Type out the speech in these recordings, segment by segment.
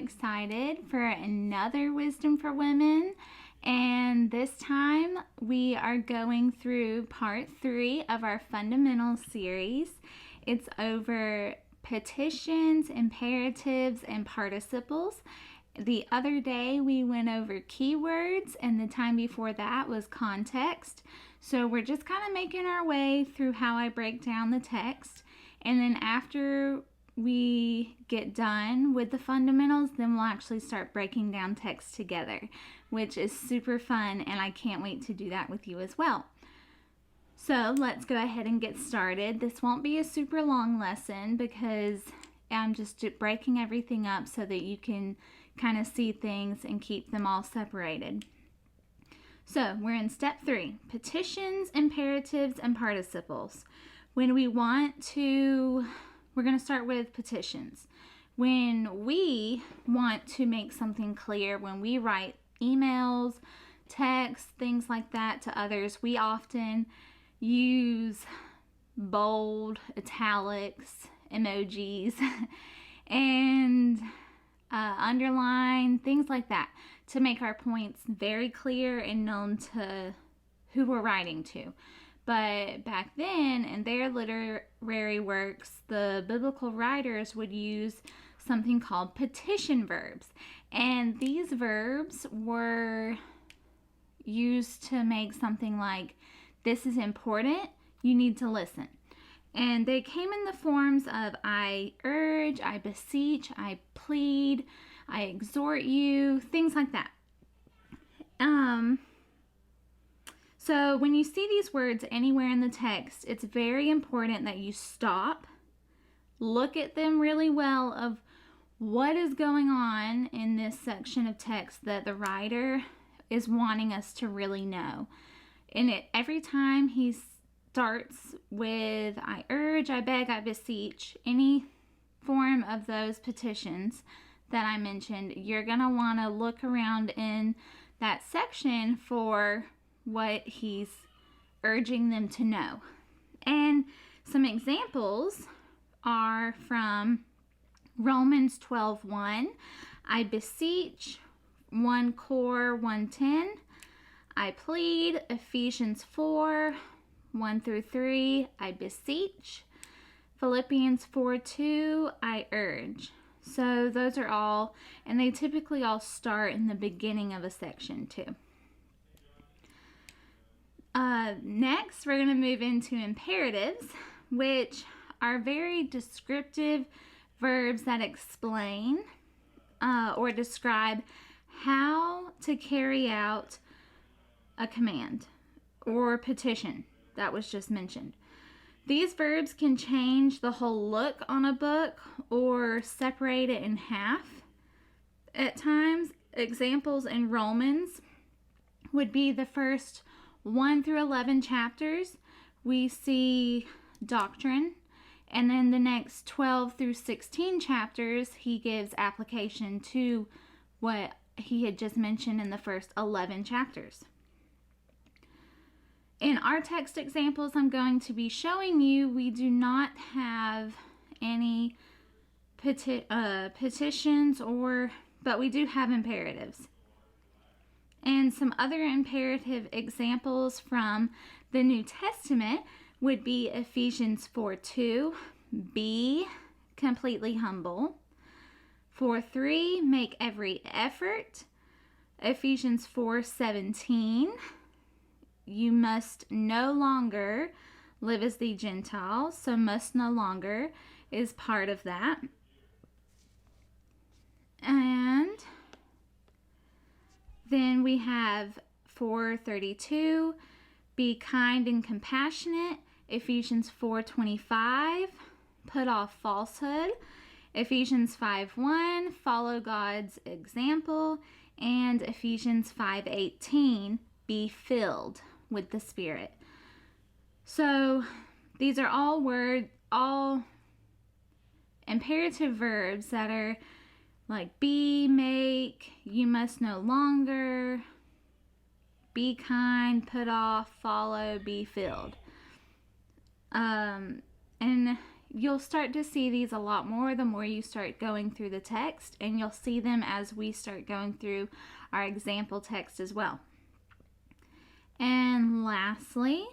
excited for another Wisdom for Women, and this time we are going through part 3 of our fundamentals series. It's over petitions, imperatives, and participles. The other day we went over keywords, and the time before that was context. So we're just kind of making our way through how I break down the text, and then after we get done with the fundamentals, then we'll actually start breaking down text together, which is super fun, and I can't wait to do that with you as well. So let's go ahead and get started. This won't be a super long lesson because I'm just breaking everything up so that you can kind of see things and keep them all separated. So we're in step 3, petitions, imperatives, and participles. When we want to, we're going to start with petitions. When we want to make something clear, when we write emails, texts, things like that to others, we often use bold, italics, emojis, and underline, things like that, to make our points very clear and known to who we're writing to. But back then, in their literary works, the biblical writers would use something called petition verbs. And these verbs were used to make something like, this is important, you need to listen. And they came in the forms of I urge, I beseech, I plead, I exhort you, things like that. So when you see these words anywhere in the text, it's very important that you stop, look at them really well of what is going on in this section of text that the writer is wanting us to really know. And every time he starts with I urge, I beg, I beseech, any form of those petitions that I mentioned, you're going to want to look around in that section for what he's urging them to know. And some examples are from Romans 12:1, I beseech, 1 Cor 1:10, I plead, Ephesians 4:1-3, I beseech, Philippians 4:2, I urge. So those are all, and they typically all start in the beginning of a section too. Next, we're going to move into imperatives, which are very descriptive verbs that explain or describe how to carry out a command or petition that was just mentioned. These verbs can change the whole look on a book or separate it in half at times. Examples in Romans would be the first 1-11 chapters. We see doctrine, and then the next 12-16 chapters he gives application to what he had just mentioned in the first 11 chapters. In our text examples I'm going to be showing you, we do not have any petitions, but we do have imperatives. And some other imperative examples from the New Testament would be Ephesians 4:2, be completely humble. 4:3, make every effort. Ephesians 4:17, you must no longer live as the Gentiles. So must no longer is part of that. And then we have 4:32, be kind and compassionate. Ephesians 4:25, put off falsehood. Ephesians 5:1, follow God's example. And Ephesians 5:18, be filled with the Spirit. So these are all imperative verbs that are like be, make, you must no longer, be kind, put off, follow, be filled. And you'll start to see these a lot more the more you start going through the text, and you'll see them as we start going through our example text as well. And lastly,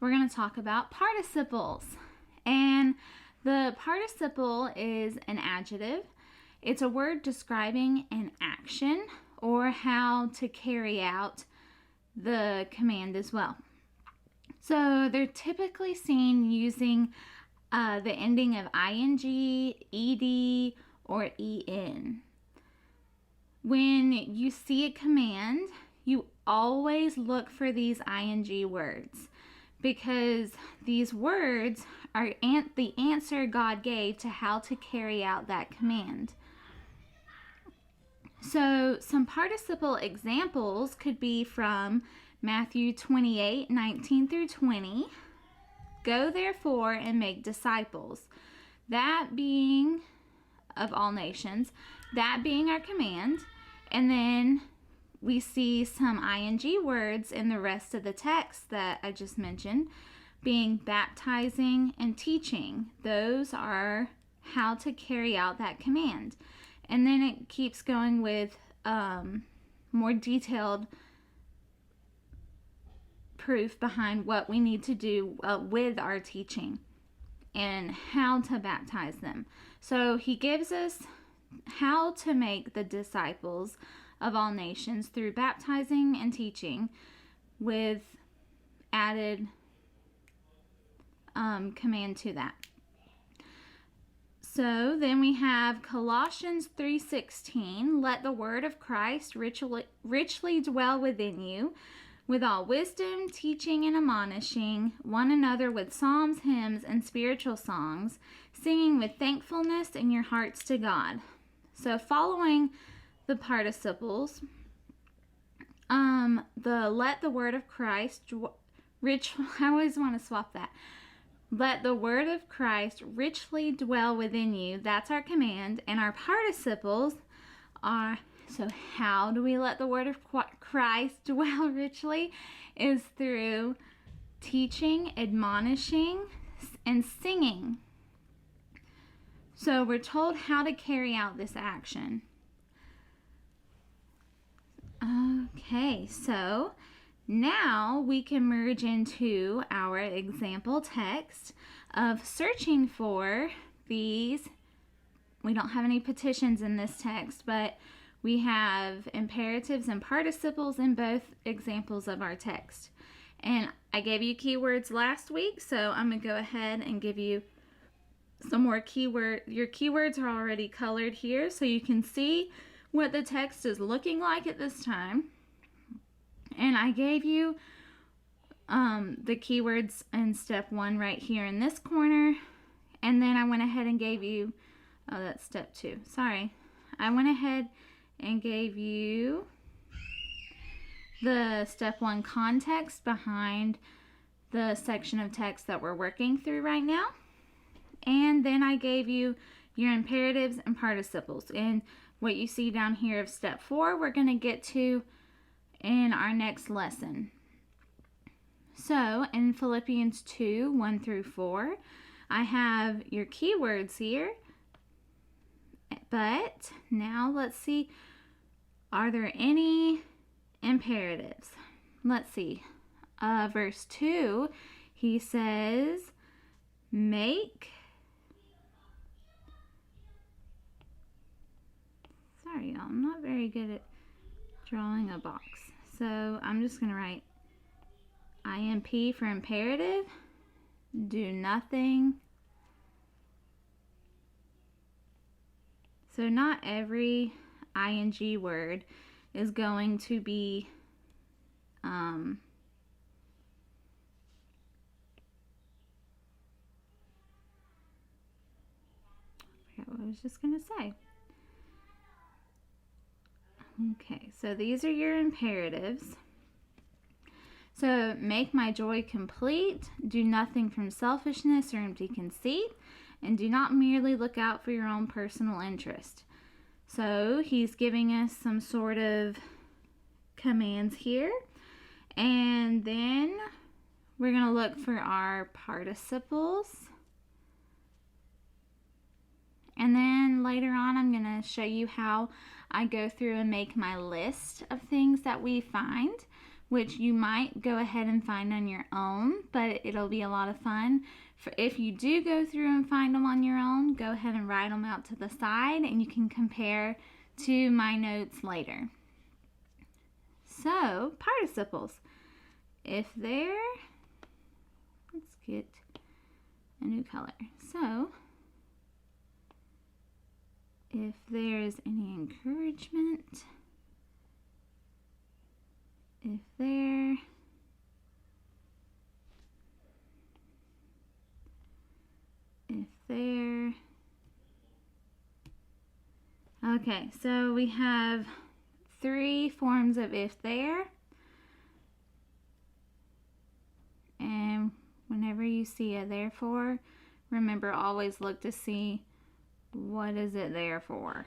we're going to talk about participles. And the participle is an adjective. It's a word describing an action or how to carry out the command as well. So they're typically seen using the ending of ing, ed, or en. When you see a command, you always look for these ing words, because these words are the answer God gave to how to carry out that command. So some participle examples could be from Matthew 28:19 through 20. Go therefore and make disciples. That being of all nations, that being our command. And then we see some ing words in the rest of the text that I just mentioned, being baptizing and teaching. Those are how to carry out that command. And then it keeps going with more detailed proof behind what we need to do with our teaching and how to baptize them. So he gives us how to make the disciples of all nations through baptizing and teaching, with added command to that. So then we have Colossians 3:16, let the word of Christ richly dwell within you, with all wisdom, teaching and admonishing one another with psalms, hymns, and spiritual songs, singing with thankfulness in your hearts to God. So following the participles, the let the word of Christ I always want to swap that. Let the word of Christ richly dwell within you. That's our command. And our participles are, so how do we let the word of Christ dwell richly? Is through teaching, admonishing, and singing. So we're told how to carry out this action. Okay, so now we can merge into our example text of searching for these. We don't have any petitions in this text, but we have imperatives and participles in both examples of our text. And I gave you keywords last week, so I'm going to go ahead and give you some more keywords. Your keywords are already colored here, so you can see what the text is looking like at this time. And I gave you the keywords in step 1 right here in this corner. And then I went ahead and gave you, oh, that's step 2. Sorry. I went ahead and gave you the step 1 context behind the section of text that we're working through right now. And then I gave you your imperatives and participles. And what you see down here of step 4, we're going to get to in our next lesson. So in Philippians 2:1 through 4, I have your keywords here. But now let's see, are there any imperatives? Let's see. Verse 2, he says, make. Sorry, y'all, I'm not very good at drawing a box. So I'm just going to write IMP for imperative. Do nothing. So not every ing word is going to be I forgot what I was just going to say. Okay, so these are your imperatives. So make my joy complete, do nothing from selfishness or empty conceit, and do not merely look out for your own personal interest. So he's giving us some sort of commands here. And then we're going to look for our participles. And then later on, I'm going to show you how I go through and make my list of things that we find, which you might go ahead and find on your own, but it'll be a lot of fun. If you do go through and find them on your own, go ahead and write them out to the side, and you can compare to my notes later. So, participles. If they're, let's get a new color. So, if there's any encouragement, if there, if there. Okay, so we have 3 forms of if there. And whenever you see a therefore, remember, always look to see what is it there for.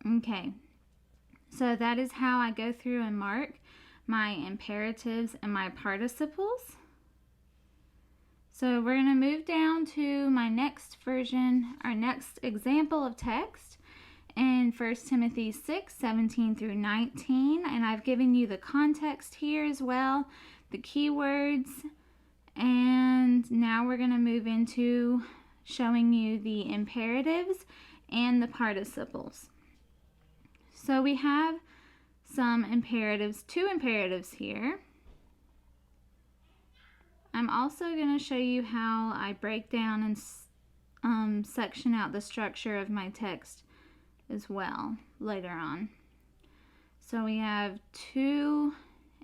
Okay, so that is how I go through and mark my imperatives and my participles. So we're going to move down to my next version, our next example of text in 1 Timothy 6:17 through 19. And I've given you the context here as well, the keywords. And now we're going to move into showing you the imperatives and the participles. So we have some imperatives, 2 imperatives here. I'm also going to show you how I break down and section out the structure of my text as well later on. So we have 2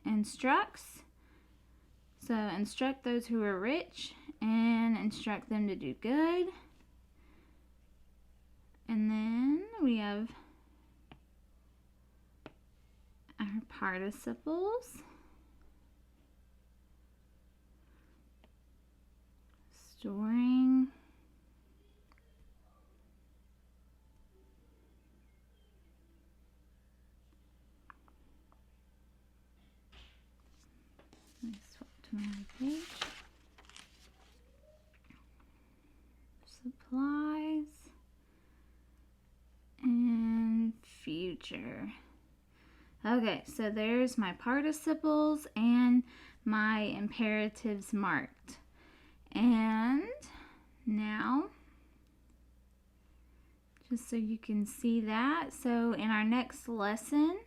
instructs. So instruct those who are rich and instruct them to do good. And then we have our participles. Storing. Let me swap to my page. Supplies. And future. Okay, so there's my participles and my imperatives marked. And now, just so you can see that, so in our next lesson,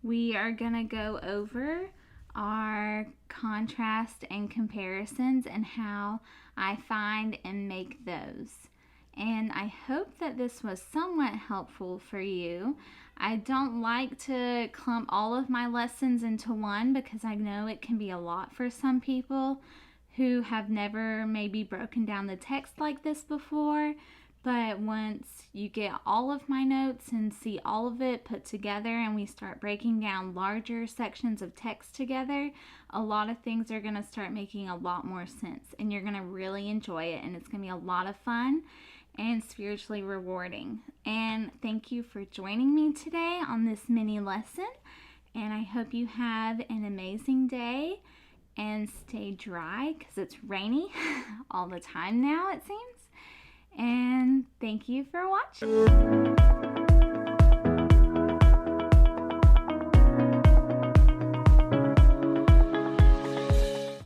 we are going to go over our contrast and comparisons and how I find and make those. And I hope that this was somewhat helpful for you. I don't like to clump all of my lessons into one because I know it can be a lot for some people who have never maybe broken down the text like this before. But once you get all of my notes and see all of it put together and we start breaking down larger sections of text together, a lot of things are going to start making a lot more sense and you're going to really enjoy it, and it's going to be a lot of fun and spiritually rewarding. And thank you for joining me today on this mini lesson, and I hope you have an amazing day. And stay dry because it's rainy all the time now, it seems. And thank you for watching.